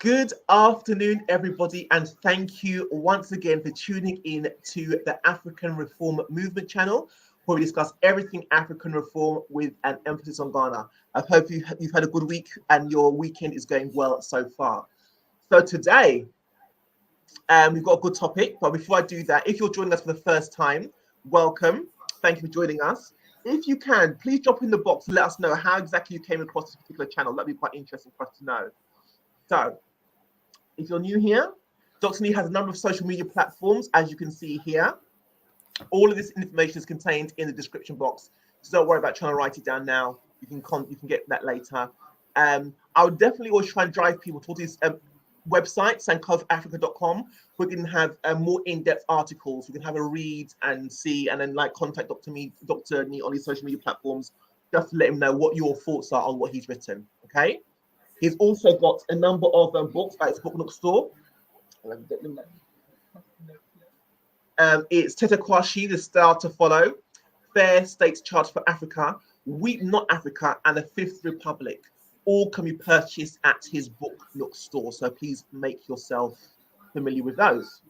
Good afternoon, everybody, and thank you once again for tuning in to the African Reform Movement channel, where we discuss everything African reform with an emphasis on Ghana. I hope you've had a good week and your weekend is going well so far. So today, we've got a good topic, but before I do that, if you're joining us for the first time, welcome. Thank you for joining us. If you can, please drop in the box and let us know how exactly you came across this particular channel. That'd be quite interesting for us to know. So, if you're new here, Dr. Nee has a number of social media platforms, as you can see here. All of this information is contained in the description box, so don't worry about trying to write it down now. You can get that later. I would definitely always try and drive people towards these websites, sankofaafrica.com. We can have more in-depth articles. We can have a read and see, and then contact Dr. Nee on these social media platforms just to let him know what your thoughts are on what he's written. Okay. He's also got a number of books at his Book Nook store. It's Tete Kwashi, The Star to Follow, Fair States Charter for Africa, Weep Not Africa, and The Fifth Republic. All can be purchased at his Book Nook store. So please make yourself familiar with those.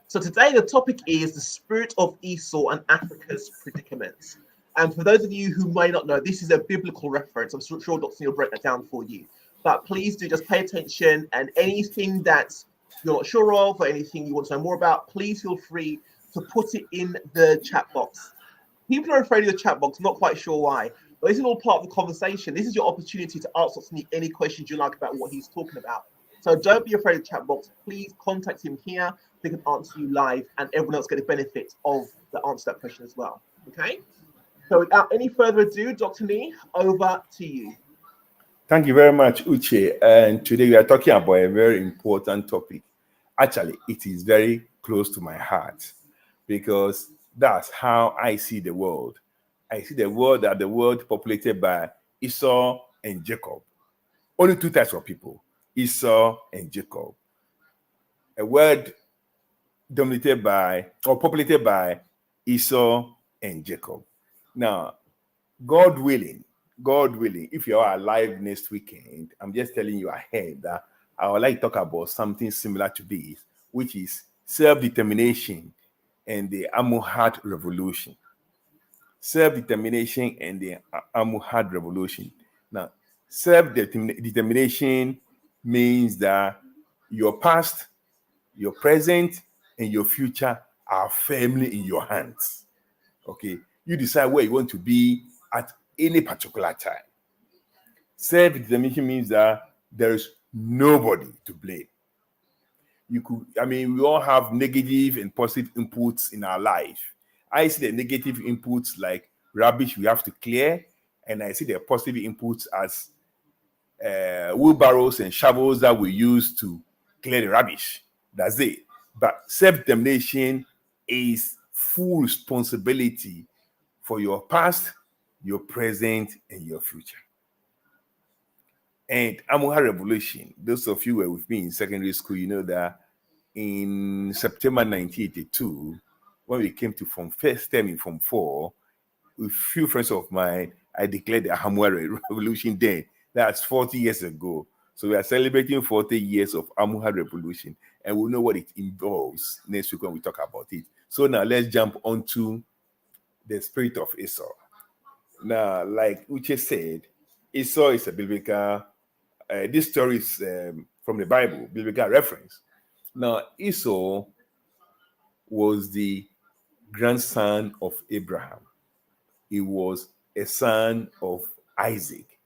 So today the topic is the spirit of Esau and Africa's predicament. And for those of you who may not know, this is a biblical reference. I'm sure Dr. Nee will break that down for you. But please do just pay attention, and anything that you're not sure of or anything you want to know more about, please feel free to put it in the chat box. People are afraid of the chat box, I'm not quite sure why. But this is all part of the conversation. This is your opportunity to ask Dr. Nee any questions you like about what he's talking about. So don't be afraid of the chat box. Please contact him here. They can answer you live, and everyone else get the benefit of the answer to that question as well. Okay? So without any further ado, Dr. Nee, over to you. Thank you very much, Uche. And today we are talking about a very important topic. Actually, it is very close to my heart because that's how I see the world. I see the world as the world populated by Esau and Jacob. Only two types of people, Esau and Jacob. A world dominated by or populated by Esau and Jacob. Now, God willing, if you are alive next weekend, I'm just telling you ahead that I would like to talk about something similar to this, which is self-determination and the Almohad Revolution. Self-determination and the Almohad Revolution. Now, self-determination means that your past, your present, and your future are firmly in your hands. Okay, you decide where you want to be at any particular time. Self-determination means that there is nobody to blame. We all have negative and positive inputs in our life. I see the negative inputs like rubbish we have to clear, and I see the positive inputs as wheelbarrows and shovels that we use to clear the rubbish. That's it. But self-determination is full responsibility for your past, your present, and your future. And Almohad Revolution, those of you who were with me in secondary school, you know that in September 1982, when we came to Form 4, with few friends of mine, I declared the Almohad Revolution then. That's 40 years ago. So we are celebrating 40 years of Almohad Revolution, and we'll know what it involves next week when we talk about it. So now let's jump onto the spirit of Esau. Now, like Uche said, Esau is a biblical, this story is from the Bible, biblical reference. Now, Esau was the grandson of Abraham. He was a son of Isaac.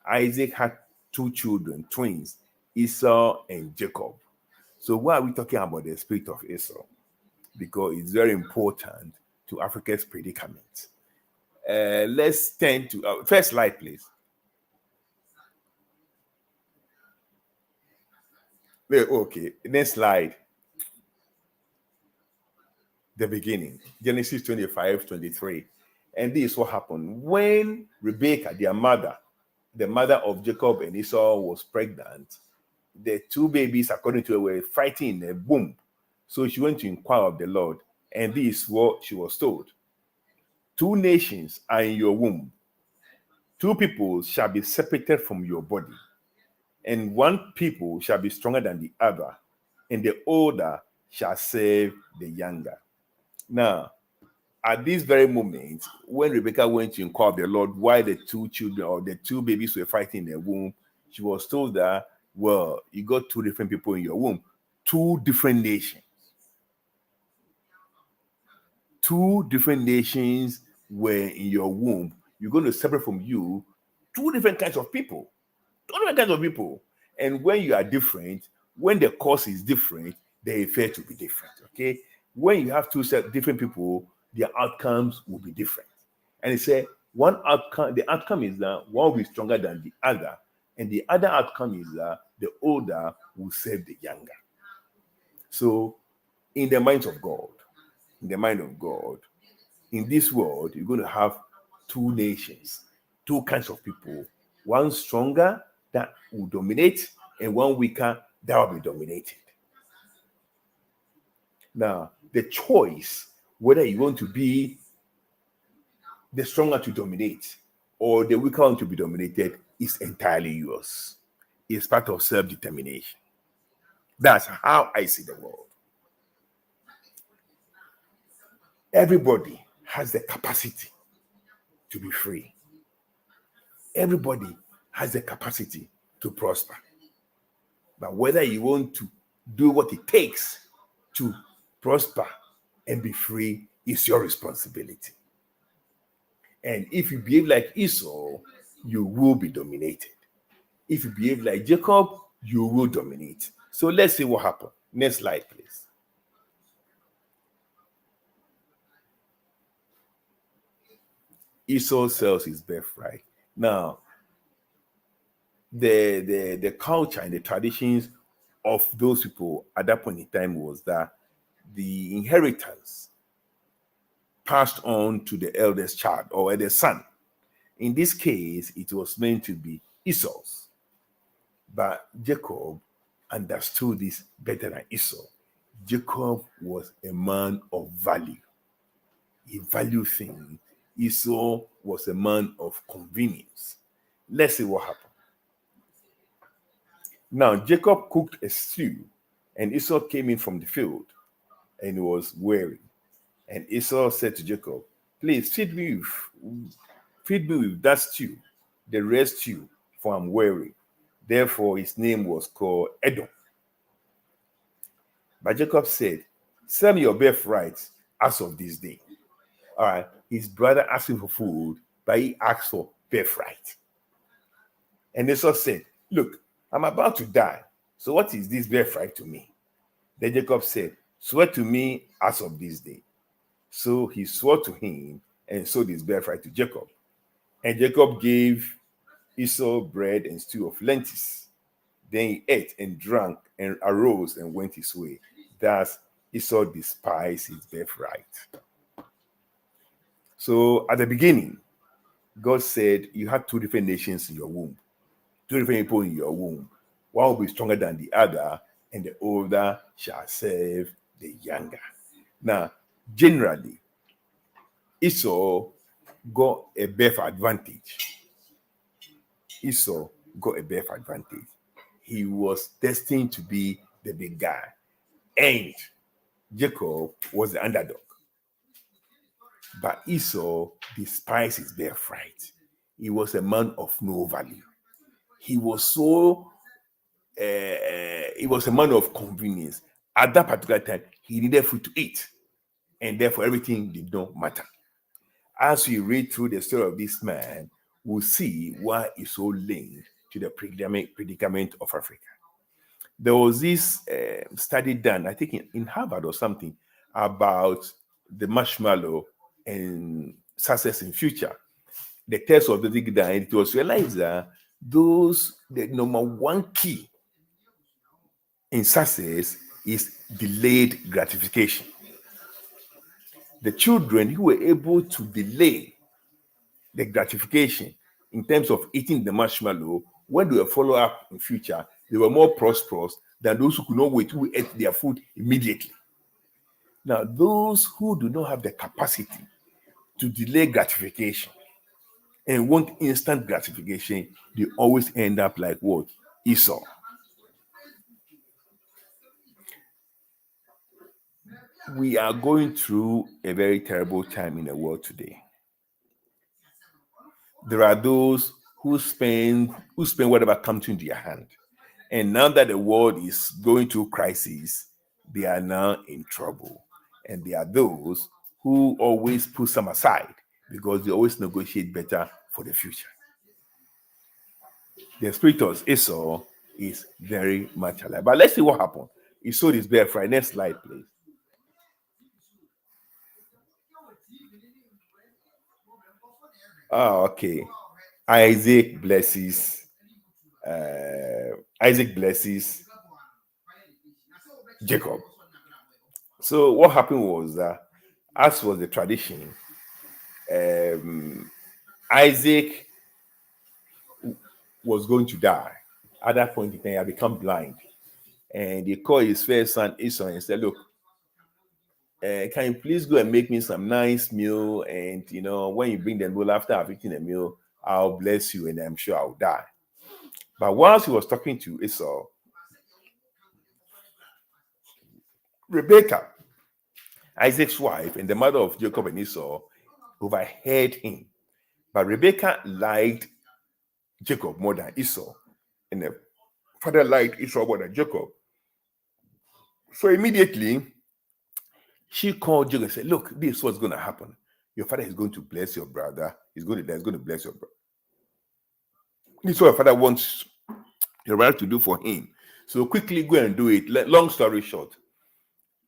Isaac had two children, twins, Esau and Jacob. So why are we talking about the spirit of Esau? Because it's very important to Africa's predicament. Let's turn to first slide, please. Okay, next slide. The beginning, Genesis 25:23. And this is what happened. When Rebekah, their mother, the mother of Jacob and Esau, was pregnant, the two babies, according to her, were fighting in a womb. So she went to inquire of the Lord, and this is what she was told. Two nations are in your womb. Two peoples shall be separated from your body. And one people shall be stronger than the other, and the older shall serve the younger. Now, at this very moment, when Rebecca went to inquire of the Lord why the two children or the two babies were fighting in the womb, she was told that, well, you got two different people in your womb, two different nations. Two different nations were in your womb. You're going to separate from you two different kinds of people. Two different kinds of people. And when you are different, when the cause is different, the effect will be different. Okay? When you have two different people, their outcomes will be different. And he said, one outcome, the outcome is that one will be stronger than the other. And the other outcome is that the older will serve the younger. So, in the mind of God, in this world, you're going to have two nations, two kinds of people. One stronger that will dominate, and one weaker that will be dominated. Now, the choice whether you want to be the stronger to dominate or the weaker one to be dominated is entirely yours. It's part of self-determination. That's how I see the world. Everybody has the capacity to be free. Everybody has the capacity to prosper. But whether you want to do what it takes to prosper and be free is your responsibility. And if you behave like Esau, you will be dominated. If you behave like Jacob, you will dominate. So let's see what happened. Next slide, please. Esau sells his birthright. Now, the culture and the traditions of those people at that point in time was that the inheritance passed on to the eldest child or the son. In this case, it was meant to be Esau's. But Jacob understood this better than Esau. Jacob was a man of value. He valued things. Esau was a man of convenience. Let's see what happened. Now, Jacob cooked a stew, and Esau came in from the field, and he was weary. And Esau said to Jacob, please feed me with that stew, the red stew, for I'm weary. Therefore, his name was called Edom. But Jacob said, sell me your birthright as of this day. All right, his brother asked him for food, but he asked for birthright. And Esau said, look, I'm about to die. So what is this birthright to me? Then Jacob said, swear to me as of this day. So he swore to him and sold his birthright to Jacob. And Jacob gave Esau bread and stew of lentils. Then he ate and drank and arose and went his way. Thus Esau despised his birthright. So at the beginning, God said you had two different nations in your womb, two different people in your womb. One will be stronger than the other, and the older shall serve the younger. Now, generally, Esau got a birth advantage. Esau got a birth advantage. He was destined to be the big guy, and Jacob was the underdog. But Esau despised his birthright. He was a man of no value. He was he was a man of convenience. At that particular time, he needed food to eat, and therefore everything did not matter. As we read through the story of this man, we'll see why he's so linked to the predicament of Africa. There was this study done, I think in Harvard or something, about the marshmallow and success in future. The test of the big done, it was realized that the number one key in success is delayed gratification. The children who were able to delay the gratification in terms of eating the marshmallow, when they were follow up in future, they were more prosperous than those who could not wait, who ate their food immediately. Now, those who do not have the capacity to delay gratification and want instant gratification, they always end up like what? Esau. We are going through a very terrible time in the world today. There are those who spend whatever comes into their hand. And now that the world is going through crisis, they are now in trouble. And there are those who always put some aside because they always negotiate better for the future. The spirit of Esau is very much alive. But let's see what happened. He sold his birthright. Next slide, please. Oh, okay. Isaac blesses Jacob. So what happened was that, as was the tradition, Isaac was going to die. At that point in time, he had become blind. And he called his first son Esau and said, look, can you please go and make me some nice meal? And, when you bring the meal, after I've eaten the meal, I'll bless you and I'm sure I'll die. But whilst he was talking to Esau, Rebekah, Isaac's wife and the mother of Jacob and Esau, overheard him. But Rebekah liked Jacob more than Esau. And the father liked Esau more than Jacob. So immediately, she called Jacob and said, look, this is what's going to happen. Your father is going to bless your brother. He's going to bless your brother. This is what your father wants your brother to do for him. So quickly go and do it. Long story short,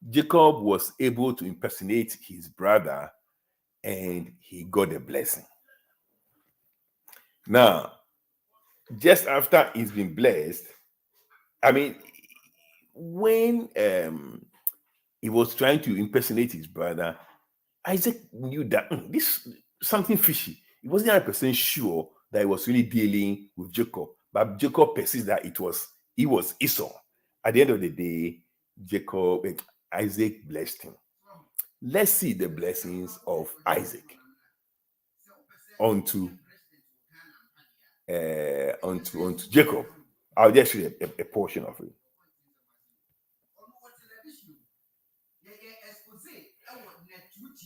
Jacob was able to impersonate his brother and he got a blessing. Now, just after he's been blessed, when he was trying to impersonate his brother, Isaac knew that this something fishy. He wasn't 100% sure that he was really dealing with Jacob, but Jacob persists that he was Esau. At the end of the day, Isaac blessed him. Let's see the blessings of Isaac onto Jacob. I'll just show you a portion of it.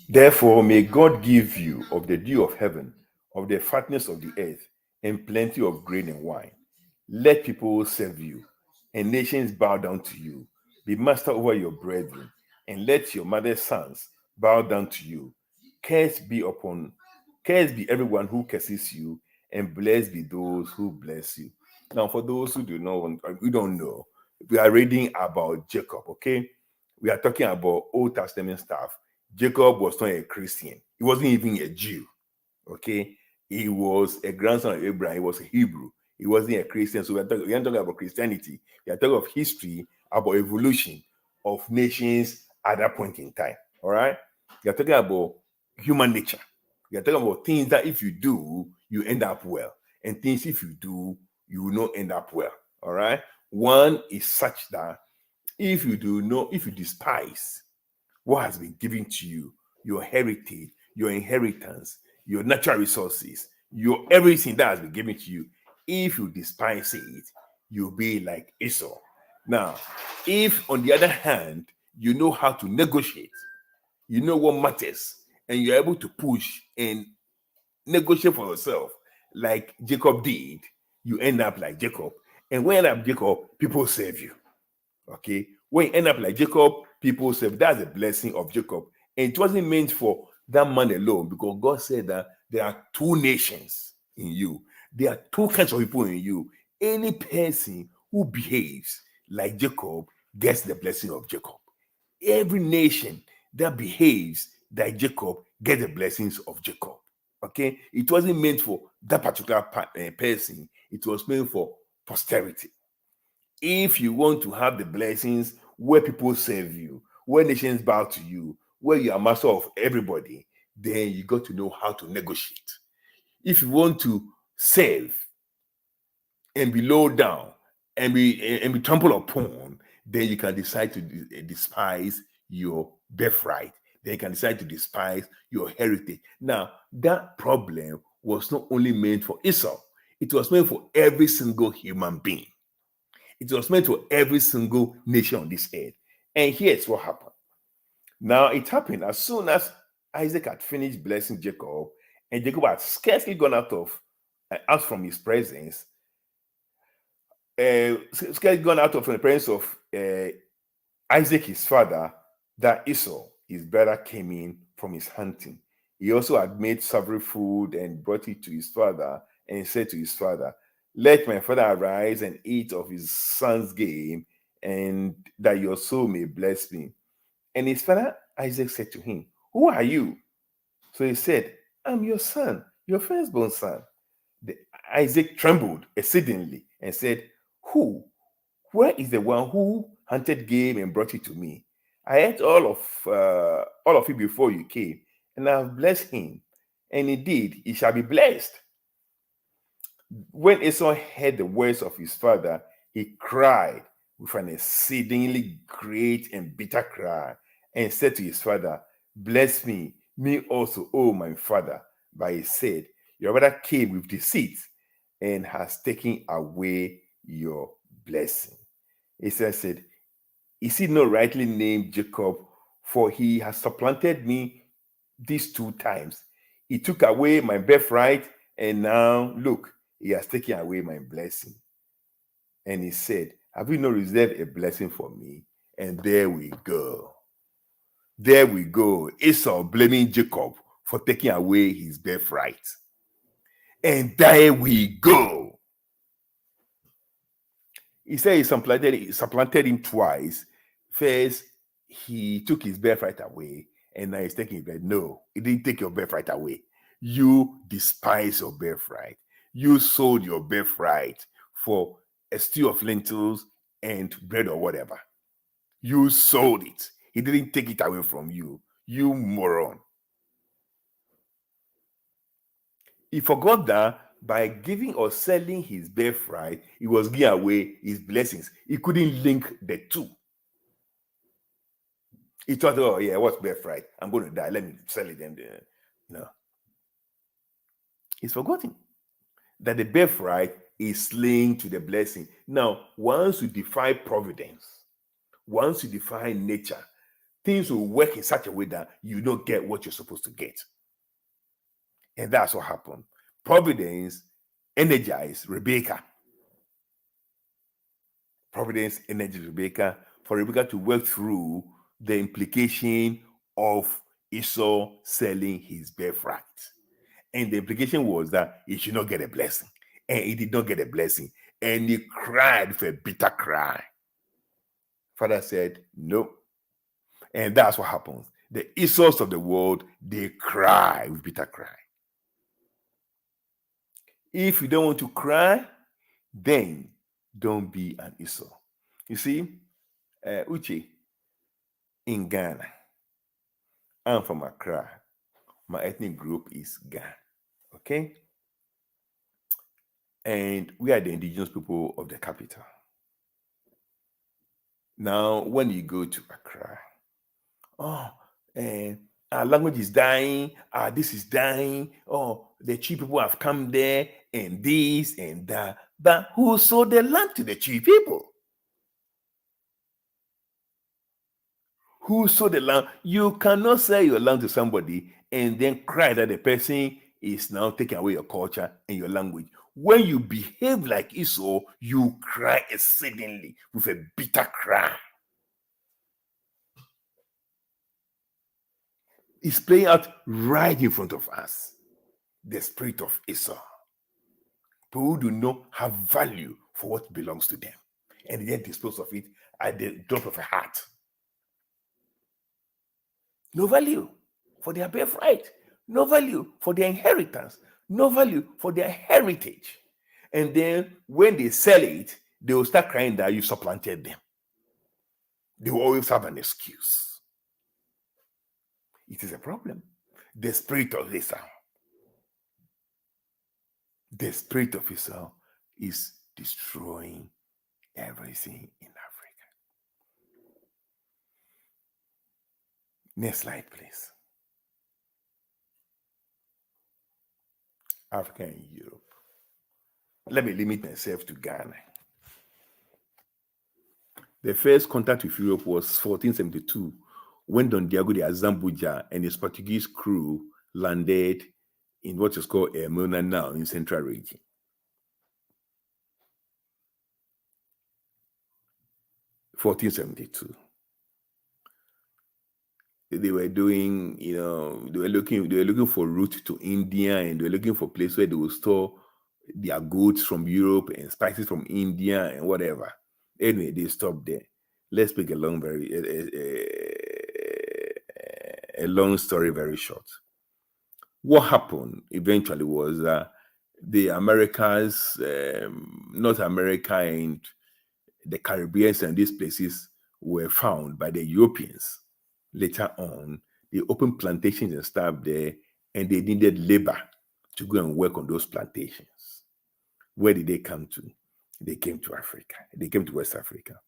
Therefore, may God give you of the dew of heaven, of the fatness of the earth, and plenty of grain and wine. Let people serve you, and nations bow down to you. Be master over your brethren, and let your mother's sons bow down to you. Cursed be everyone who curses you, and blessed be those who bless you. Now, for those who we don't know, we are reading about Jacob, okay? We are talking about Old Testament stuff. Jacob was not a Christian. He wasn't even a Jew, okay? He was a grandson of Abraham. He was a Hebrew. He wasn't a Christian. So we are talking about Christianity. We are talking of history, about evolution of nations at that point in time, all right? We are talking about human nature. We are talking about things that if you do, you end up well. And things if you do, you will not end up well, all right? One is such that if you despise what has been given to you, your heritage, your inheritance, your natural resources, your everything that has been given to you, if you despise it, you'll be like Esau. Now, if on the other hand, you know how to negotiate, you know what matters, and you're able to push and negotiate for yourself, like Jacob did, you end up like Jacob. And when you end up Jacob, people serve you. Okay? When you end up like Jacob, people serve. That's the blessing of Jacob. And it wasn't meant for that man alone, because God said that there are two nations in you. There are two kinds of people in you. Any person who behaves like Jacob gets the blessing of Jacob. Every nation that behaves like Jacob gets the blessings of Jacob. Okay? It wasn't meant for that particular person. It was meant for posterity. If you want to have the blessings where people serve you, where nations bow to you, where you are master of everybody, then you got to know how to negotiate. If you want to serve and be low down and be trampled upon, then you can decide to despise your birthright. Then you can decide to despise your heritage. Now, that problem was not only meant for Esau, it was meant for every single human being. It was meant for every single nation on this earth. And here's what happened. Now, it happened as soon as Isaac had finished blessing Jacob, and Jacob had scarcely gone out from his presence, scarcely gone out from the presence of Isaac, his father, that Esau, his brother, came in from his hunting. He also had made savory food and brought it to his father, and said to his father, "Let my father arise and eat of his son's game, and that your soul may bless me." And his father Isaac said to him, "Who are you?" So he said, "I'm your son, your firstborn son." Isaac trembled exceedingly and said, "Who? Where is the one who hunted game and brought it to me? I ate all of it before you came, and I have blessed him, and indeed he shall be blessed." When Esau heard the words of his father, he cried with an exceedingly great and bitter cry, and said to his father, "Bless me, me also, O my father." But he said, "Your brother came with deceit and has taken away your blessing." Esau said, "Is he not rightly named Jacob? For he has supplanted me these 2 times. He took away my birthright, and now look, he has taken away my blessing." And he said, "Have you not reserved a blessing for me?" And there we go. There we go. Esau blaming Jacob for taking away his birthright. And there we go. He said he supplanted him twice. First, he took his birthright away, and now he's taking it. No, he didn't take your birthright away. You despise your birthright. You sold your birthright for a stew of lentils and bread or whatever. You sold it. He didn't take it away from you. You moron. He forgot that by giving or selling his birthright, he was giving away his blessings. He couldn't link the two. He thought, "Oh, yeah, what's birthright? I'm going to die. Let me sell it." And no. He's forgotten that the birthright is linked to the blessing. Now, once you defy providence, once you defy nature, things will work in such a way that you don't get what you're supposed to get. And that's what happened. Providence energized Rebecca. Providence energized Rebecca for Rebecca to work through the implication of Esau selling his birthright. And the implication was that he should not get a blessing. And he did not get a blessing. And he cried with a bitter cry. Father said, "No." And that's what happens. The Esau's of the world, they cry with bitter cry. If you don't want to cry, then don't be an Esau. You see, Uche, in Ghana, I'm from Accra. My ethnic group is Ghana. Okay? And we are the indigenous people of the capital. Now, when you go to Accra, our language is dying, this is dying, the Chi people have come there, and this and that. But who sold the land to the Chi people? Who sold the land? You cannot sell your land to somebody and then cry that the person is now taking away your culture and your language. When you behave like Esau, you cry exceedingly with a bitter cry. It's playing out right in front of us. The spirit of Esau. People who do not have value for what belongs to them, and yet dispose of it at the drop of a hat. No value for their birthright, no value for their inheritance, no value for their heritage. And then when they sell it, they will start crying that you supplanted them. They will always have an excuse. It is a problem. The spirit of Esau. The spirit of Esau is destroying everything in Africa. Next slide, please. Africa and Europe. Let me limit myself to Ghana. The first contact with Europe was 1472, when Don Diego de Azambuja and his Portuguese crew landed in what is called Emona now in Central Region. (1472). They were doing, they were looking for route to India, and they were looking for place where they would store their goods from Europe and spices from India and whatever. Anyway, they stopped there. Let's make a long story very short. What happened eventually was the Americas, North America and the Caribbean and these places were found by the Europeans. Later on, they opened plantations and stuff there, and they needed labor to go and work on those plantations. Where did they come to? They came to Africa. They came to West Africa.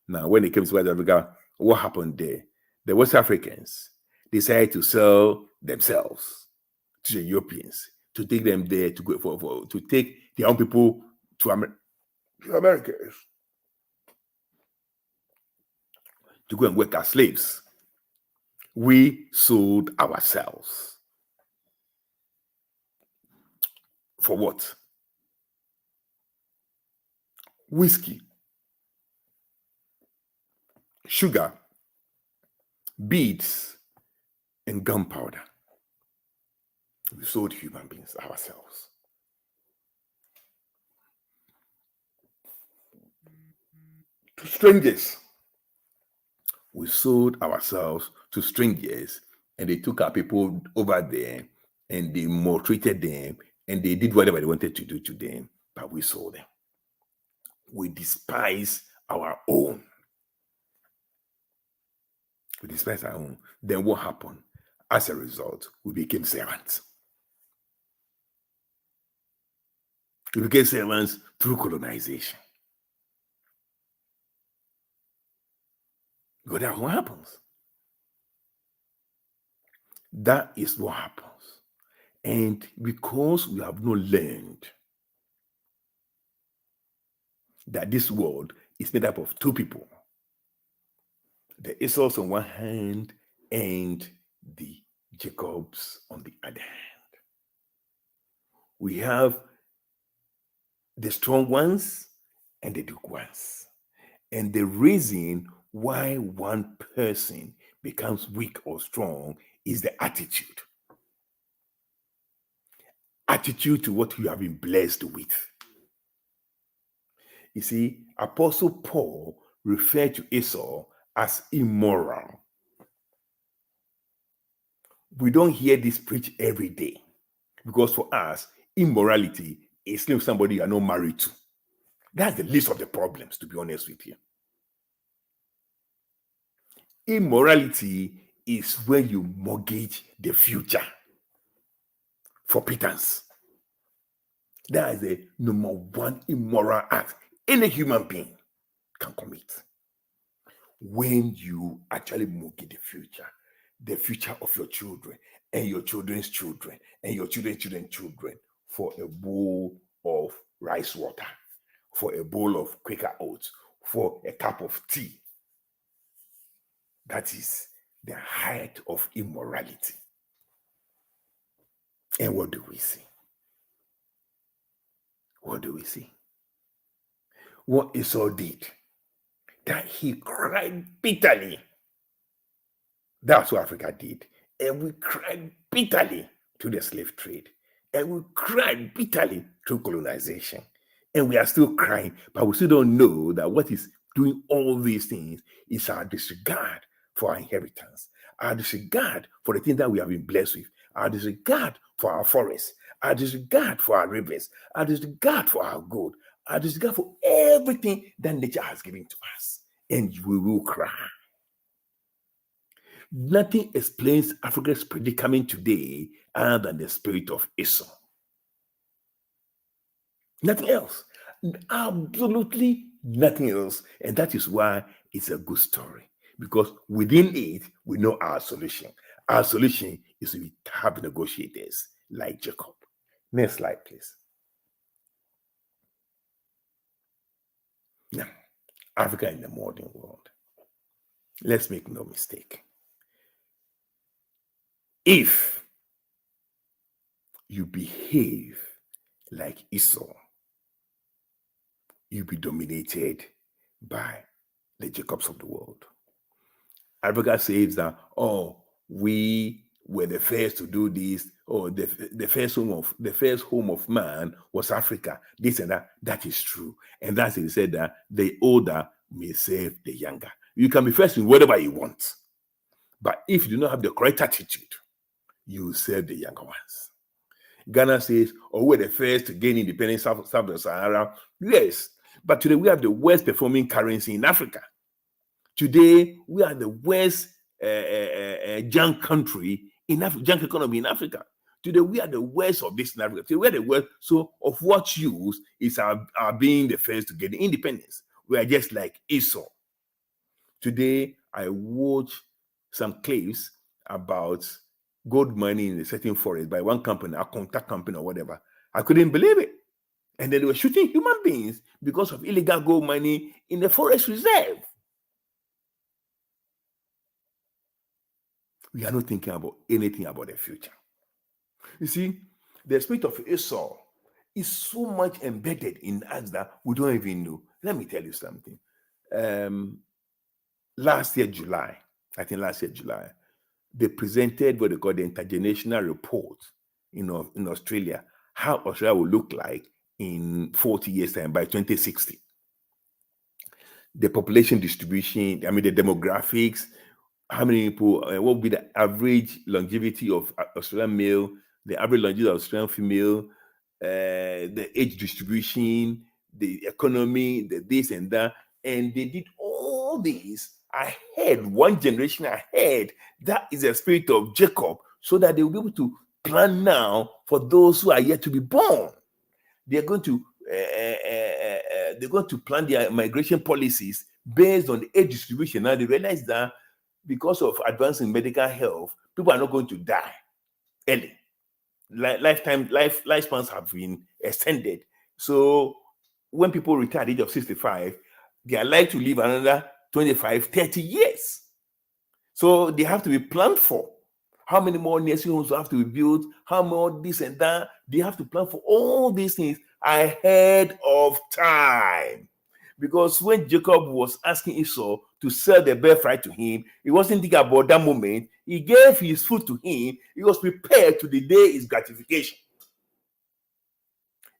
Now, when they came to West Africa, what happened there? The West Africans decided to sell themselves to the Europeans, to take them there to go to take their own people to America, to go and work as slaves. We sold ourselves. For what? Whiskey, sugar, beads, and gunpowder. We sold human beings ourselves. To strangers. We sold ourselves to strangers, and they took our people over there, and they maltreated them, and they did whatever they wanted to do to them, but we sold them. We despise our own. We despise our own. Then what happened? As a result, we became servants. We became servants through colonization. But that's what happens. That is what happens. And because we have not learned that this world is made up of two people, the Esau's on one hand and the Jacobs on the other hand. We have the strong ones and the weak ones. And the reason why one person becomes weak or strong is the attitude. Attitude to what you have been blessed with. You see, Apostle Paul referred to Esau as immoral. We don't hear this preached every day, because for us, immorality is somebody you are not married to. That's the least of the problems, to be honest with you. Immorality is when you mortgage the future for pittance. That is the number one immoral act any human being can commit. When you actually mortgage the future of your children and your children's children and your children's children for a bowl of rice water, for a bowl of Quaker oats, for a cup of tea. That is the height of immorality. And what do we see? What do we see? What Esau did, that he cried bitterly. That's what Africa did. And we cried bitterly to the slave trade. And we cried bitterly through colonization. And we are still crying, but we still don't know that what is doing all these things is our disregard for our inheritance, our disregard for the things that we have been blessed with, our disregard for our forests, our disregard for our rivers, our disregard for our gold, our disregard for everything that nature has given to us. And we will cry. Nothing explains Africa's predicament today other than the spirit of Esau. Nothing else. Absolutely nothing else. And that is why it's a good story. Because within it, we know our solution. Our solution is to have negotiators like Jacob. Next slide, please. Now, Africa in the modern world. Let's make no mistake. If you behave like Esau, you'll be dominated by the Jacobs of the world. Africa says that, oh, we were the first to do this, or the first home of man was Africa, this and that. That is true. And that's it said that the older may serve the younger. You can be first in whatever you want. But if you do not have the correct attitude, you will serve the younger ones. Ghana says, oh, we're the first to gain independence south of the Sahara. Yes, but today we have the worst performing currency in Africa. Today we are the worst junk country in Africa, junk economy in Africa. Today we are the worst of this in Africa. Today we are the worst. So of what use is our being the first to get independence? We are just like Esau. Today I watch some clips about gold mining in a certain forest by one company, a contact company or whatever. I couldn't believe it. And then they were shooting human beings because of illegal gold mining in the forest reserve. We are not thinking about anything about the future. You see, the spirit of Esau is so much embedded in us that we don't even know. Let me tell you something. Last year, July, they presented what they call the intergenerational report in Australia, how Australia will look like in 40 years' time by 2060. The population distribution, the demographics, how many people, what will be the average longevity of Australian male, the average longevity of Australian female, the age distribution, the economy, the this and that. And they did all this ahead, one generation ahead. That is the spirit of Jacob, so that they will be able to plan now for those who are yet to be born. They're going to plan their migration policies based on the age distribution. Now they realize that because of advance in medical health, people are not going to die early. Lifespans have been extended. So when people retire at the age of 65, they are likely to live another 25, 30 years. So they have to be planned for. How many more nursing homes have to be built? How more this and that? They have to plan for all these things ahead of time. Because when Jacob was asking Esau to sell the birthright to him, he wasn't thinking about that moment. He gave his food to him. He was prepared to delay his gratification.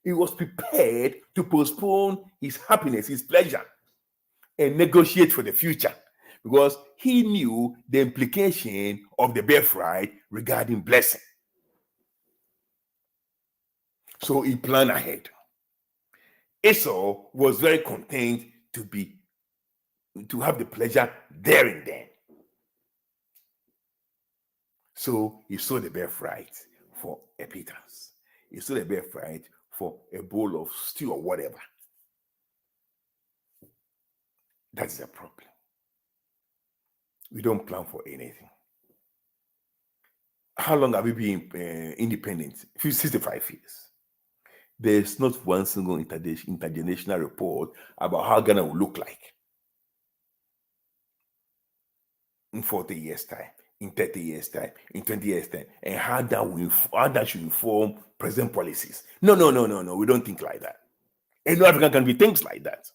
He was prepared to postpone his happiness, his pleasure, and negotiate for the future, because he knew the implication of the birthright regarding blessing. So he planned ahead. Esau was very content to have the pleasure there and then. So he sold the birthright for a pittance. He sold the birthright for a bowl of stew or whatever. That's the problem. We don't plan for anything. How long have we been independent? 65 years. There's not one single intergenerational report about how Ghana will look like in 40 years' time, in 30 years' time, in 20 years' time, and how that should inform present policies. No. We don't think like that. And no African country thinks like that.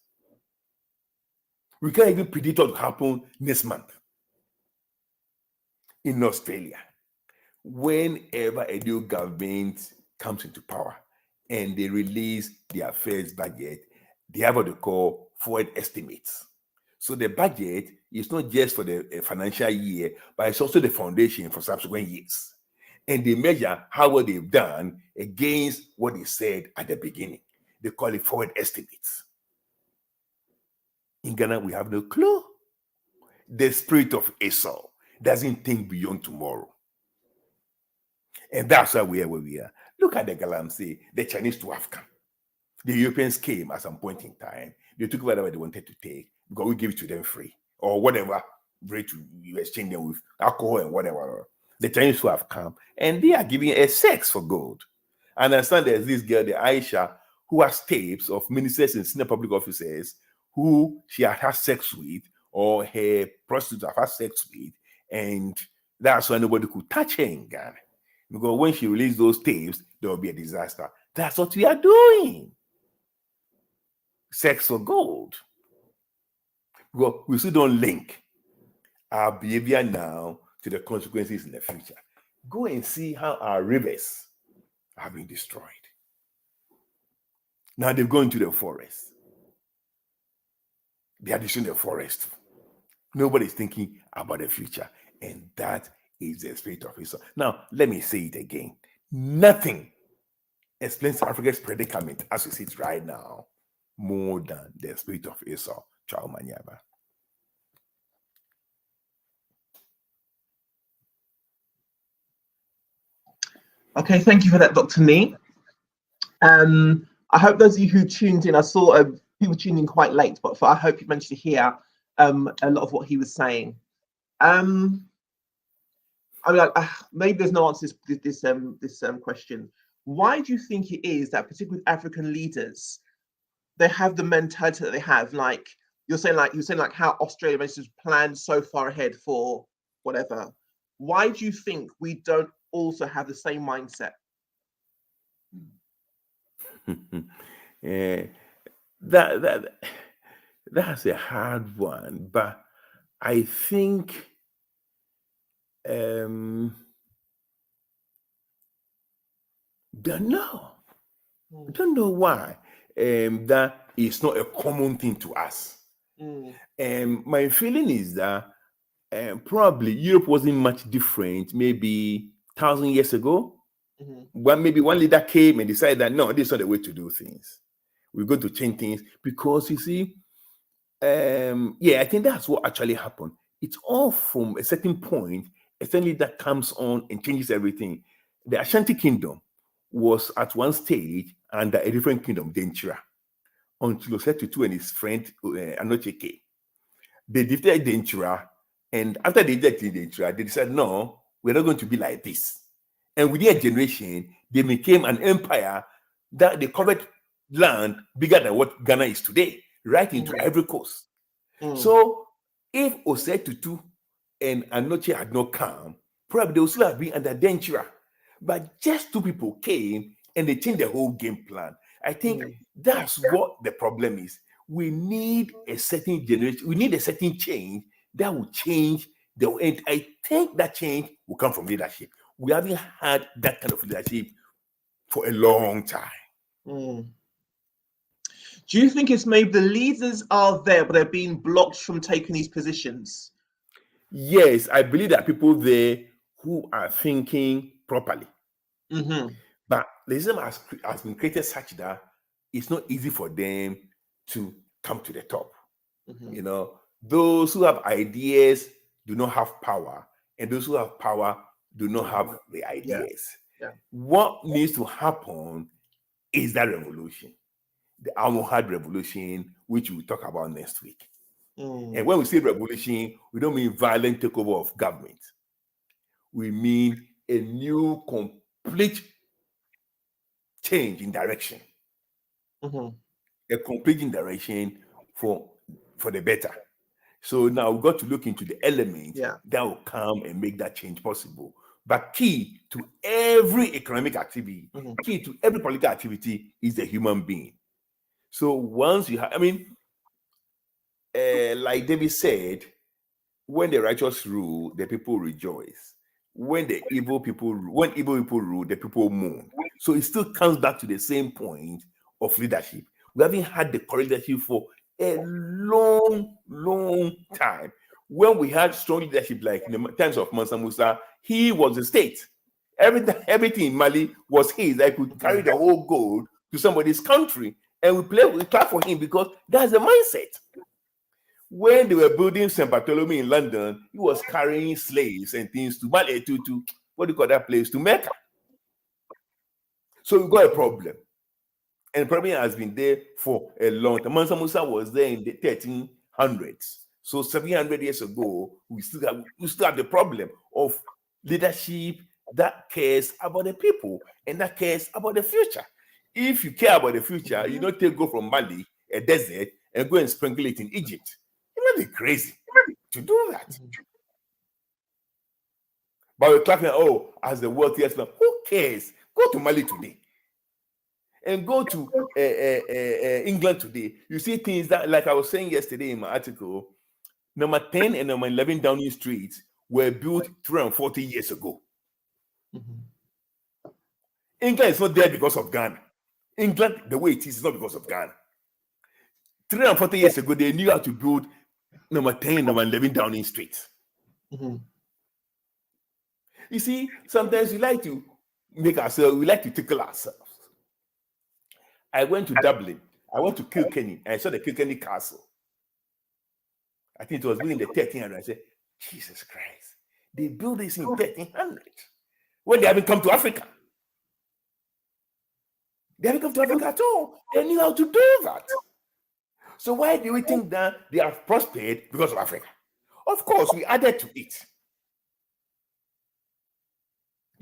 We can't even predict what will happen next month. In Australia, whenever a new government comes into power and they release their first budget, they have what they call forward estimates. So the budget is not just for the financial year, but it's also the foundation for subsequent years. And they measure how well they've done against what they said at the beginning. They call it forward estimates. In Ghana, we have no clue. The spirit of Esau doesn't think beyond tomorrow. And that's why we are where we are. Look at the Galamsey, the Chinese to have come. The Europeans came at some point in time. They took whatever they wanted to take because we gave it to them free or whatever rate you exchange them with, alcohol and whatever. The Chinese who have come and they are giving a sex for gold. And I understand there's this girl, the Aisha, who has tapes of ministers and senior public officers who she had sex with, or her prostitute have had sex with, and that's why nobody could touch her in Ghana. Because when she released those tapes, there will be a disaster. That's what we are doing. Sex for gold. Because we still don't link our behavior now to the consequences in the future. Go and see how our rivers have been destroyed. Now they've gone into the forest. They are destroying the forest. Nobody's thinking about the future. And that is the spirit of Esau. Now, let me say it again. Nothing explains Africa's predicament as we see it right now more than the spirit of Esau. Ciao, Manyaba. Okay, thank you for that, Dr. Nee. I hope those of you who tuned in, I saw people tuned in quite late, but I hope you managed to hear a lot of what he was saying. I mean, maybe there's no answer to this question. Why do you think it is that, particularly with African leaders, they have the mentality that they have? Like you're saying how Australia managed to plan so far ahead for whatever. Why do you think we don't also have the same mindset? That's a hard one, but I think don't know why that is not a common thing to us. My feeling is that probably Europe wasn't much different maybe 1,000 years ago. Maybe one leader came and decided that no, this is not the way to do things. We're going to change things because you see, I think that's what actually happened. It's all from a certain point, a certain leader comes on and changes everything. The Ashanti Kingdom was at one stage under a different kingdom, Denchira, until Osetutu and his friend Anoche came. They defeated Denchira, and after they defeated Denchira, they decided, no, we're not going to be like this. And within a generation, they became an empire that they covered land bigger than what Ghana is today, right into Ivory Coast. So if Osetutu and Anoche had not come, probably they would still have been under Denchira. But just two people came and they changed the whole game plan. I think that's what the problem is. We need a certain generation, we need a certain change that will change the end. I think that change will come from leadership. We haven't had that kind of leadership for a long time. Do you think it's maybe the leaders are there, but they're being blocked from taking these positions? Yes, I believe there are people there who are thinking properly. But the system has been created such that it's not easy for them to come to the top. You know, those who have ideas do not have power, and those who have power do not have the ideas. What needs to happen is that revolution, the Almohad revolution, which we'll talk about next week. And when we say revolution, we don't mean violent takeover of government. We mean a new, complete change in direction. A complete in direction for the better. So now we've got to look into the elements that will come and make that change possible. But key to every economic activity, key to every political activity is the human being. So once you have, I mean, like David said, when the righteous rule, the people rejoice. When evil people rule, the people mourn. So it still comes back to the same point of leadership. We haven't had the correct leadership for a long, long time. When we had strong leadership, like in the times of Mansa Musa, he was the state. Everything in Mali was his. I could carry the whole gold to somebody's country, and we clap for him because that's the mindset. When they were building St. Bartholomew in London, he was carrying slaves and things to Mali, to what do you call that place, to Mecca. So we got a problem. And the problem has been there for a long time. Mansa Musa was there in the 1300s. So 700 years ago, we still have the problem of leadership that cares about the people and that cares about the future. If you care about the future, you don't go from Mali, a desert, and go and sprinkle it in Egypt. You might be crazy to do that. But we're clapping, oh, as the wealthiest man, who cares? Go to Mali today and go to England today. You see things that, like I was saying yesterday in my article, number 10 and number 11 Downing Streets were built 340 years ago. England is not there because of Ghana. England, the way it is not because of Ghana. 340 years ago, they knew how to build number 10 and number 11 Downing Street. You see, sometimes we like to tickle ourselves. I went to Dublin. I went to Kilkenny. I saw the Kilkenny Castle. I think it was built in the 1300s. I said, Jesus Christ, they built this in 1300 when they haven't come to Africa. They haven't come to Africa at all. They knew how to do that. So why do we think that they have prospered because of Africa? Of course, we added to it.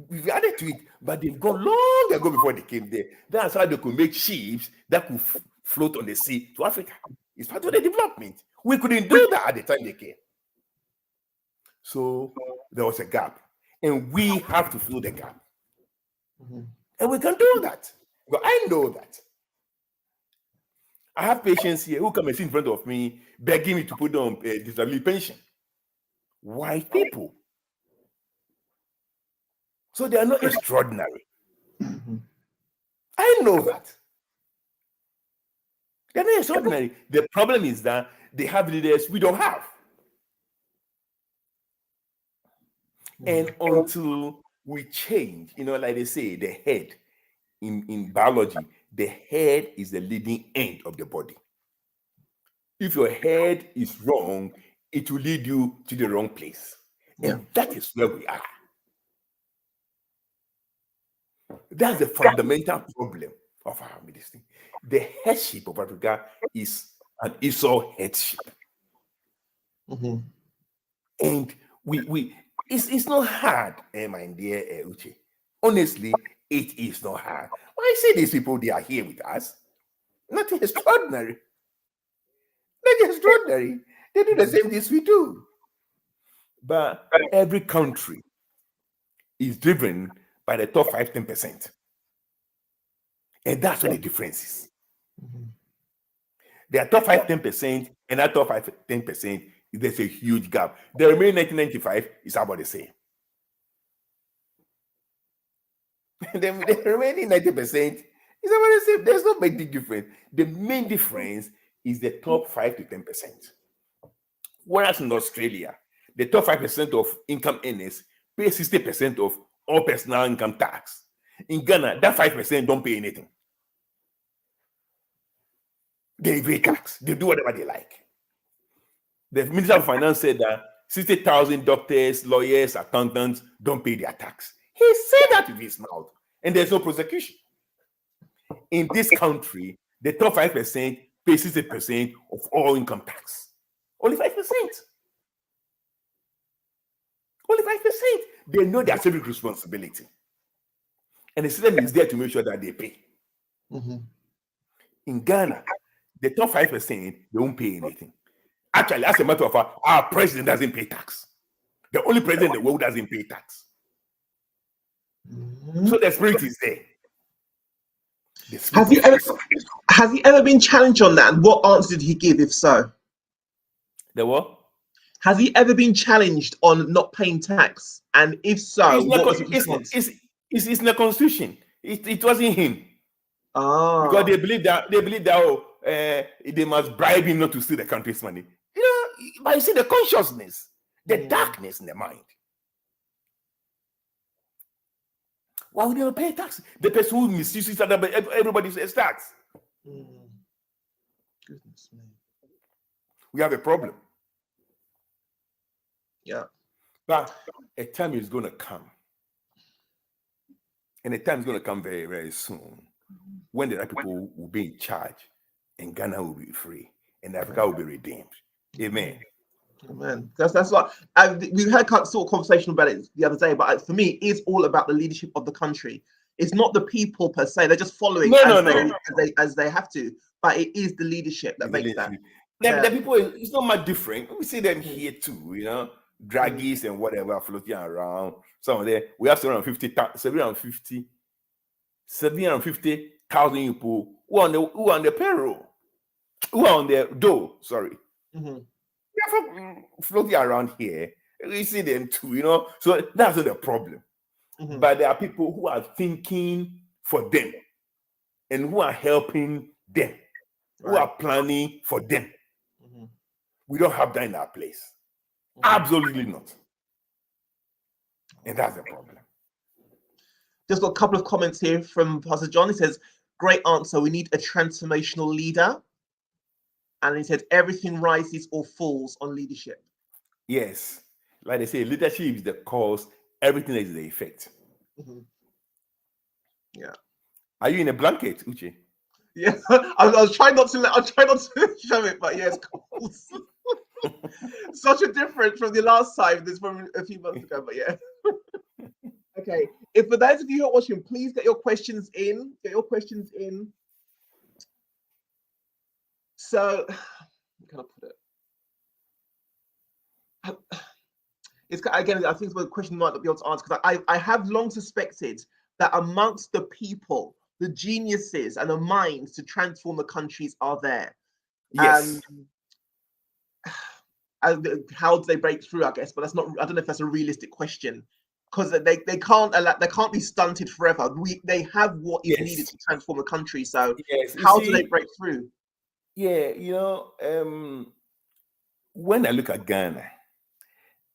We've added to it, but they've gone long ago before they came there. That's how they could make ships that could float on the sea to Africa. It's part of the development. We couldn't do that at the time they came. So there was a gap, and we have to fill the gap. And we can do that. But I know that. I have patients here who come and sit in front of me begging me to put on a disability pension. White people. So they are not extraordinary. I know that. They're not extraordinary. The problem is that they have leaders we don't have. And until we change, like they say, the head in biology, the head is the leading end of the body. If your head is wrong, it will lead you to the wrong place. And that is where we are. That's the fundamental problem of our medicine. The headship of Africa is an Esau headship. And it's not hard, my dear Uche. Honestly, it is not hard. Why say these people, they are here with us? Nothing extraordinary. Nothing extraordinary. They do the same things we do. But every country is driven by the top 5-10%. And that's what the difference is. There are top 5-10%, and that top 5-10%, there's a huge gap. The remaining 1995 is about the same. The remaining 90% is about the same. There's no big difference. The main difference is the top 5-10%. Whereas in Australia, the top 5% of income earners pay 60% of all personal income tax. In Ghana, that 5% don't pay anything. They pay tax. They do whatever they like. The Minister of Finance said that 60,000 doctors, lawyers, accountants don't pay their tax. He said that with his mouth, and there's no prosecution. In this country, the top 5% pay 60% of all income tax. Only 5%. Only 5%. They know their civic responsibility. And the system is there to make sure that they pay. In Ghana, the top 5%, they don't pay anything. Actually, as a matter of fact, our president doesn't pay tax. The only president in the world doesn't pay tax. So the spirit is there. Has he ever been challenged on that? And what answer did he give, if so? The what? Has he ever been challenged on not paying tax? And if so, what was his response? It's in the constitution. It wasn't him. Because they believe that they must bribe him not to steal the country's money. But you see the consciousness, the darkness in the mind. Why would they not pay tax? The person who misuses that, everybody says tax. Goodness me. We have a problem. Yeah. But a time is going to come. And a time is going to come very, very soon when the right people will be in charge and Ghana will be free and Africa will be redeemed. Amen. Amen. That's what we had sort of conversation about it the other day, but for me, it's all about the leadership of the country. It's not the people per se; they're just following as they have to. But it is the leadership that makes that. The people, it's not much different. We see them here too, you know, draggies and whatever floating around. Some of them, we have 750,000 people who are on the payroll, who are on the door. Sorry, they're floating around here. We see them too, you know. So that's not the problem. But there are people who are thinking for them and who are helping them, who are planning for them. We don't have that in our place. Absolutely not. And that's the problem. Just got a couple of comments here from Pastor John. He says, great answer. We need a transformational leader. And he said, everything rises or falls on leadership. Yes. Like they say, leadership is the cause, everything is the effect. Yeah. Are you in a blanket, Uche? Yeah. I'll try not to show it, but yeah, it's cold. Such a difference from the last time. This from a few months ago, but yeah. Okay. If for those of you who are watching, please get your questions in. So, how can I put it? It's again, I think it's a question might not be able to answer because I have long suspected that amongst the people, the geniuses and the minds to transform the countries are there. Yes. How do they break through? I guess, but that's not. I don't know if that's a realistic question because they can't be stunted forever. They have what is needed to transform the country. So how do they break through? Yeah, you know, when I look at Ghana,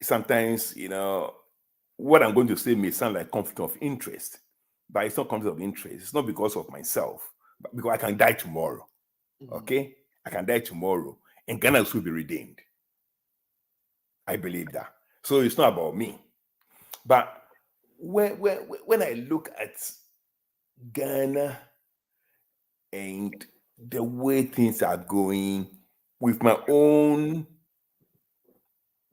sometimes, you know, what I'm going to say may sound like conflict of interest, but it's not conflict of interest. It's not because of myself, but because I can die tomorrow. Okay? I can die tomorrow, and Ghana will be redeemed. I believe that. So it's not about me. But when I look at Ghana and the way things are going with my own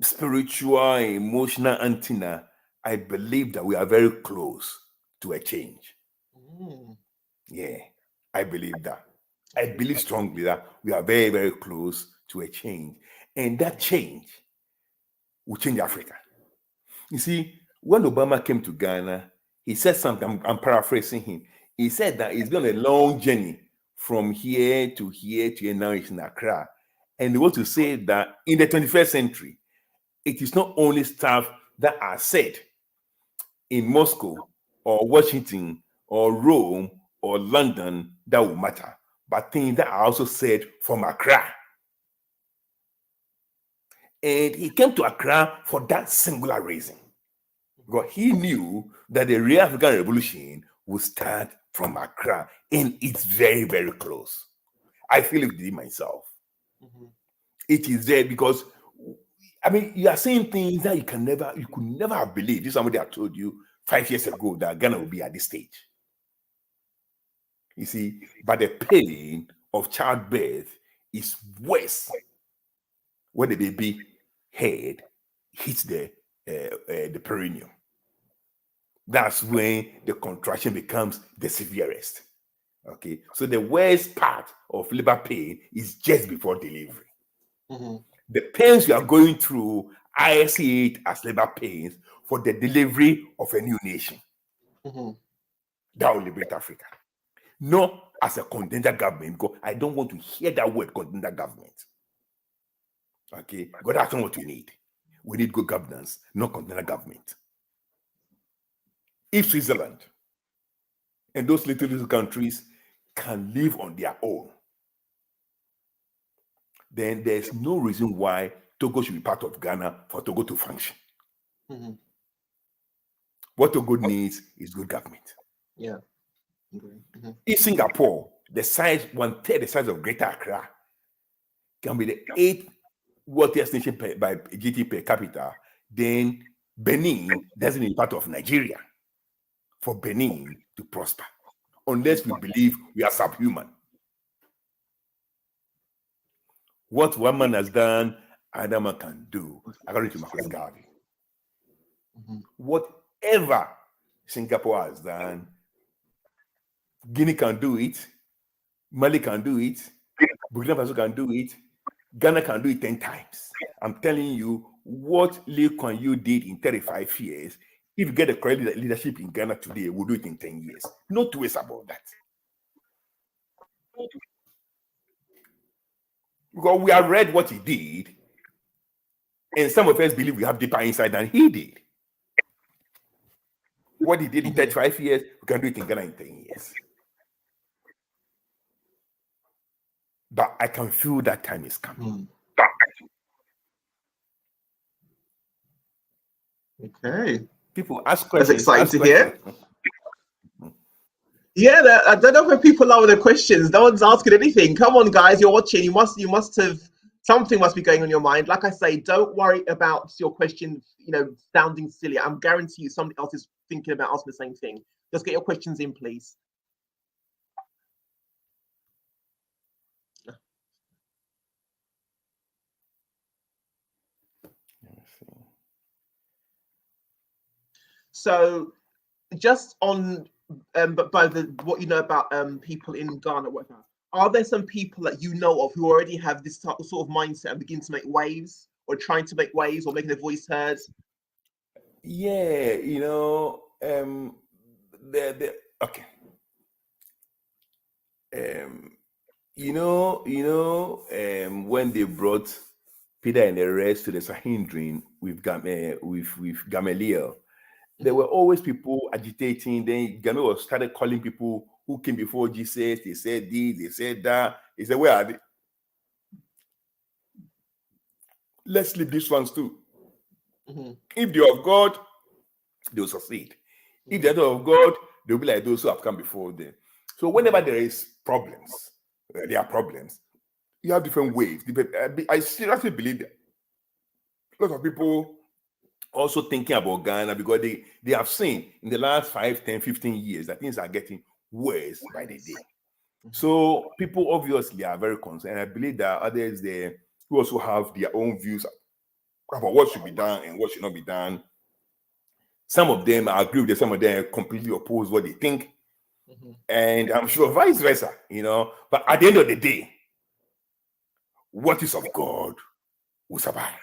spiritual, emotional antenna, I believe that we are very close to a change. Yeah, I believe that. I believe strongly that we are very, very close to a change. And that change will change Africa. You see, when Obama came to Ghana, he said something, I'm paraphrasing him. He said that it's been a long journey from here to here to here, now it's in Accra. And they want to say that in the 21st century, it is not only stuff that are said in Moscow or Washington or Rome or London that will matter, but things that are also said from Accra. And he came to Accra for that singular reason. Because he knew that the real African revolution would start from Accra, and it's very, very close. I feel it within myself. It is there because, I mean, you are saying things that you could never have believed. This is somebody that told you 5 years ago that Ghana would be at this stage. You see, but the pain of childbirth is worse when the baby head hits the perineum. That's when the contraction becomes the severest. Okay, so the worst part of labor pain is just before delivery. The pains you are going through, I see it as labor pains for the delivery of a new nation that will liberate Africa. Not as a contender government, because I don't want to hear that word, contender government. Okay, because that's not what we need. We need good governance, not contender government. If Switzerland and those little countries can live on their own, then there's no reason why Togo should be part of Ghana for Togo to function. What Togo needs is good government. Yeah. If Singapore, the size, 1/3 the size of Greater Accra, can be the 8th wealthiest nation by GDP per capita, then Benin doesn't need part of Nigeria for Benin to prosper, unless we believe we are subhuman. What one man has done, another man can do, according to Marcus Garvey. Whatever Singapore has done, Guinea can do it, Mali can do it, Burkina Faso can do it, Ghana can do it 10 times. I'm telling you, what Lee Kuan Yew did in 35 years, if you get the correct leadership in Ghana today, we'll do it in 10 years. No two ways about that. Because we have read what he did, and some of us believe we have deeper insight than he did. What he did in 35 years, we can do it in Ghana in 10 years. But I can feel that time is coming. Okay. People ask questions. That's exciting to hear. Yeah, I don't know where people are with the questions. No one's asking anything. Come on, guys, you're watching. You must have, something must be going on your mind. Like I say, don't worry about your question, sounding silly. I'm guarantee you somebody else is thinking about asking the same thing. Just get your questions in, please. So, just on, but by what you know about people in Ghana, whatever, are there some people that you know of who already have this sort of mindset and begin to make waves, or trying to make waves, or making their voice heard? Yeah, okay. When they brought Peter and the rest to the Sahindrin with Gamaliel, there were always people agitating. Then Gamaliel started calling people who came before Jesus. They said this, they said that. He said, where are they? Let's leave these ones too. If they're of God, they'll succeed. If they're not of God, they'll be like those who have come before them. So whenever there is problems, there are problems. You have different ways. I seriously believe that a lot of people also thinking about Ghana because they have seen in the last 5, 10, 15 years that things are getting worse by the day. So people obviously are very concerned. I believe that others there who also have their own views about what should be done and what should not be done. Some of them I agree with them, some of them completely oppose what they think. And I'm sure vice versa, But at the end of the day, what is of God will survive.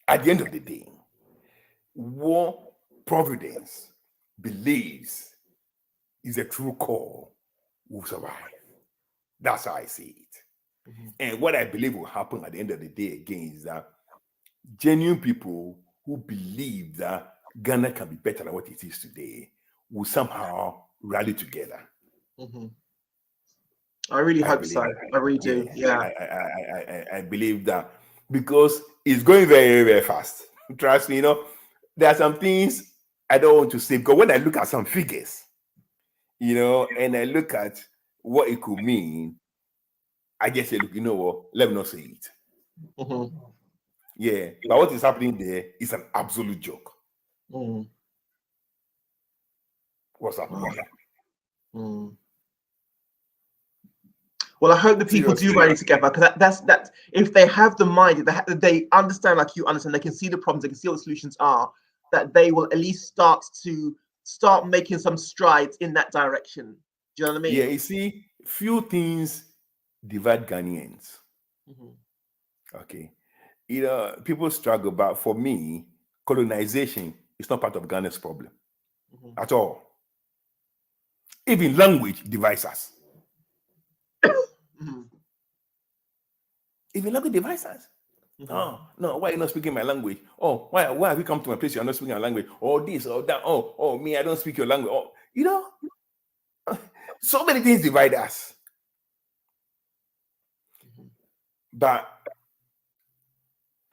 At the end of the day, what Providence believes is a true call will survive. That's how I see it. And what I believe will happen at the end of the day again is that genuine people who believe that Ghana can be better than what it is today will somehow rally together. I really hope so. I really do. Yeah. I believe that because it's going very, very fast. Trust me, there are some things I don't want to say because when I look at some figures, and I look at what it could mean, I just say, look, you know what? Let me not say it. Yeah, but what is happening there is an absolute joke. What's happening there? Well, I hope the people do rally together because that's if they have the mind, they understand like you understand, they can see the problems, they can see what the solutions are, that they will at least start making some strides in that direction. Do you know what I mean? Yeah, you see, few things divide Ghanaians. Okay. People struggle, but for me, colonization is not part of Ghana's problem at all. Even language divides us. Even language divides us. No, why are you not speaking my language? Oh, why have you come to my place? You're not speaking my language. Or this or that. Oh, me, I don't speak your language. Oh, so many things divide us. But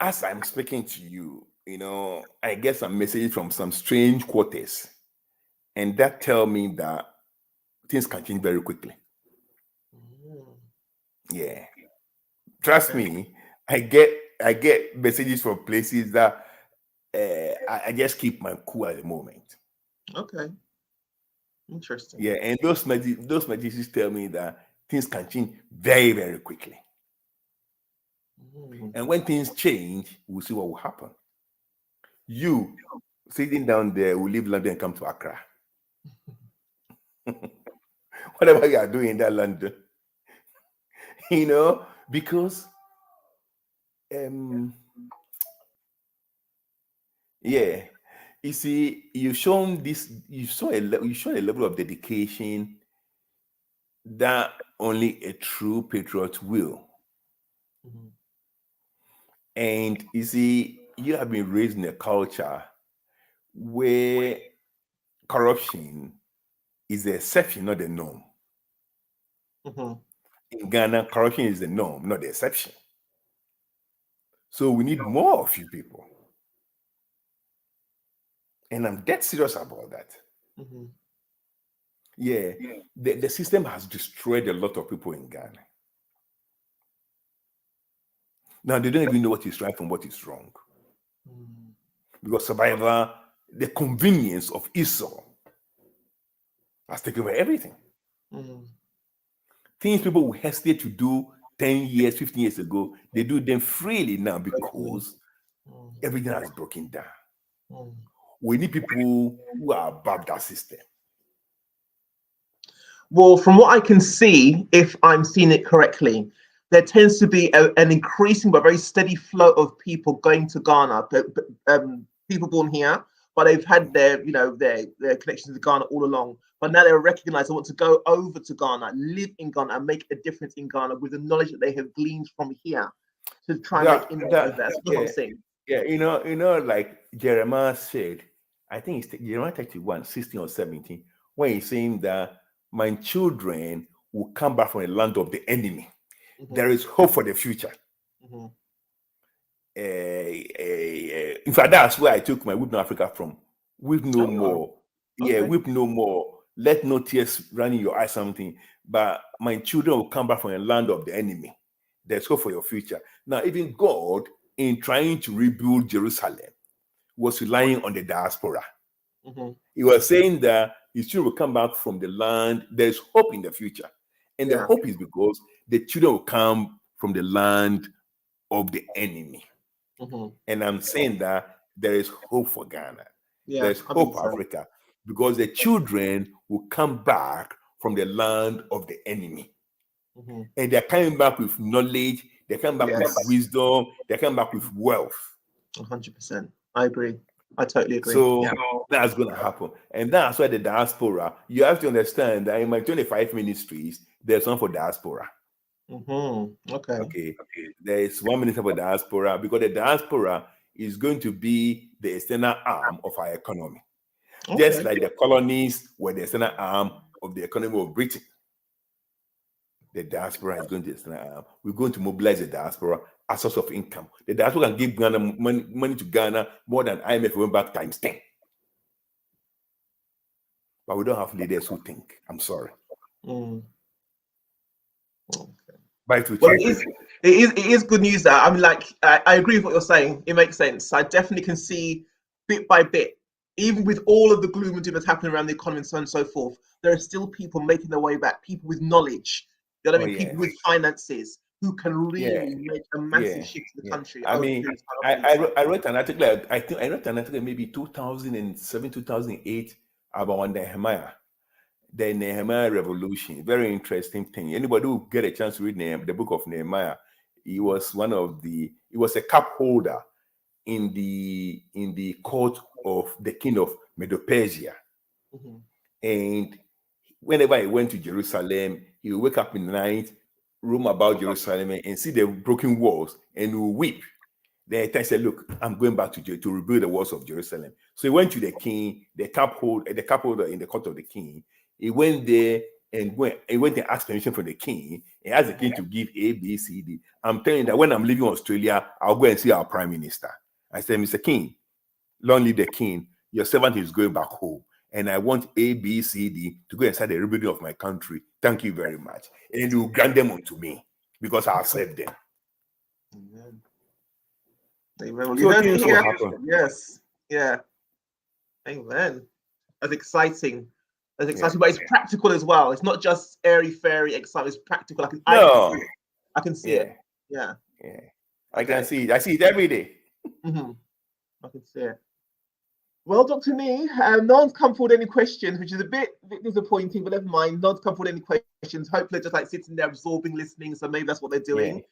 as I'm speaking to you, I get some messages from some strange quarters, and that tell me that things can change very quickly. Yeah, trust me, I get messages from places that I just keep my cool at the moment. Okay, interesting. Yeah, and those messages tell me that things can change very, very quickly. And when things change, we'll see what will happen. You sitting down there will leave London and come to Accra. Whatever you are doing in that London, because yeah, you see, you've shown a level of dedication that only a true patriot will. Mhm. And you see, you have been raised in a culture where corruption is the exception, not the norm. Mhm. In Ghana, corruption is the norm, not the exception. So we need more of you people. And I'm dead serious about that. Mhm. Yeah, the system has destroyed a lot of people in Ghana. Now they don't even know what is right from what is wrong. Mhm. Because survivor, the convenience of Esau has taken over everything. Mhm. Things people would hesitate to do 10 years, 15 years ago, they do them freely now because Mhm. everything has broken down. Mhm. We need people who are above that system. Well, from what I can see, if I'm seeing it correctly, there tends to be an increasing but very steady flow of people going to Ghana, people born here, but they've had their connections to Ghana all along. But now they're recognized they want to go over to Ghana, live in Ghana, and make a difference in Ghana with the knowledge that they have gleaned from here to try and make inroads over there. That's what I'm saying. Yeah, like Jeremiah said, I think it's Jeremiah 31, 16 or 17, when he's saying that my children will come back from the land of the enemy. Mm-hmm. There is hope for the future. Mm-hmm. In fact, that's where I took my Weep No Africa from. Weep no more. Yeah, Okay. weep no more. Let no tears run in your eyes, something. But my children will come back from the land of the enemy. There's hope for your future. Now, even God, in trying to rebuild Jerusalem, was relying on the diaspora. Mm-hmm. He was saying that his children will come back from the land. There's hope in the future. And the hope is because the children will come from the land of the enemy. Mm-hmm. And I'm saying that there is hope for Ghana. Yeah, There's I hope think for so. Africa because the children will come back from the land of the enemy. Mm-hmm. And they're coming back with knowledge, they're coming back with wisdom, they're coming back with wealth. 100%. I agree. I totally agree. So that's going to happen. And that's why the diaspora, you have to understand that in my 25 ministries, there's one for diaspora. Mm-hmm. Okay. There is 1 minister for diaspora because the diaspora is going to be the external arm of our economy. Just like the colonies were the external arm of the economy of Britain. The diaspora is going to the external arm. We're going to mobilize the diaspora as a source of income. The diaspora can give Ghana money to Ghana more than IMF went back times 10. But we don't have leaders who think. I'm sorry. Mm. Okay. Well, it is good news that I mean, like I agree with what you're saying. It makes sense. I definitely can see bit by bit, even with all of the gloom and doom that's happening around the economy and so on and so forth, there are still people making their way back. People with knowledge, you know what I mean? People with finances who can really make a massive shift in the country. I mean, I wrote an article. I think I wrote an article maybe 2007, 2008 about Nehemiah. The Nehemiah revolution, very interesting thing. Anybody who get a chance to read the book of Nehemiah, he was a cup holder in the court of the king of Medo-Persia. Mm-hmm. And whenever he went to Jerusalem, he would wake up in the night, roam about Jerusalem and see the broken walls and he would weep. Then he said, "Look, I'm going back to rebuild the walls of Jerusalem." So he went to the king, the cup holder in the court of the king. He went there and went and asked permission from the king and asked the king to give A, B, C, D. I'm telling you that when I'm leaving Australia, I'll go and see our prime minister. I said, "Mr. King, long live the king. Your servant is going back home. And I want A, B, C, D to go and start the rebuilding of my country. Thank you very much." And you grant them unto me because I have served them. Amen. Amen. So things will happen. Yes. Yeah. Amen. That's exciting. That's exciting, but it's practical as well. It's not just airy fairy excitement. It's practical. I can see it. Yeah. I can see it. I see it every day. Mm-hmm. I can see it. Well, Dr. Nee, no one's come forward any questions, which is a bit disappointing, but never mind. No one's come forward any questions. Hopefully, they're just like sitting there absorbing, listening. So maybe that's what they're doing. Yeah.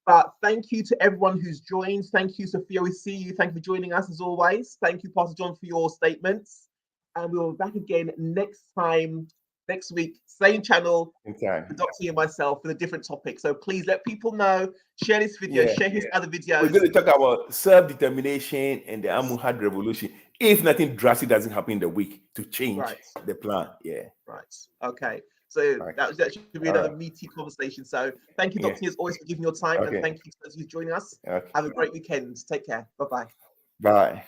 But thank you to everyone who's joined. Thank you, Sophia. We see you. Thank you for joining us as always. Thank you, Pastor John, for your statements. And we'll be back again next week, same channel, Okay. the Doctor and myself with a different topic. So please let people know, share this video, share his other videos. We're going to talk about self-determination and the Amuhad revolution. If nothing drastic doesn't happen in the week to change the plan. Yeah. Right. Okay. So that should be another meaty conversation. So thank you, Doctor, as always, for giving your time. And thank you for joining us. Have a great weekend. Take care. Bye-bye. Bye.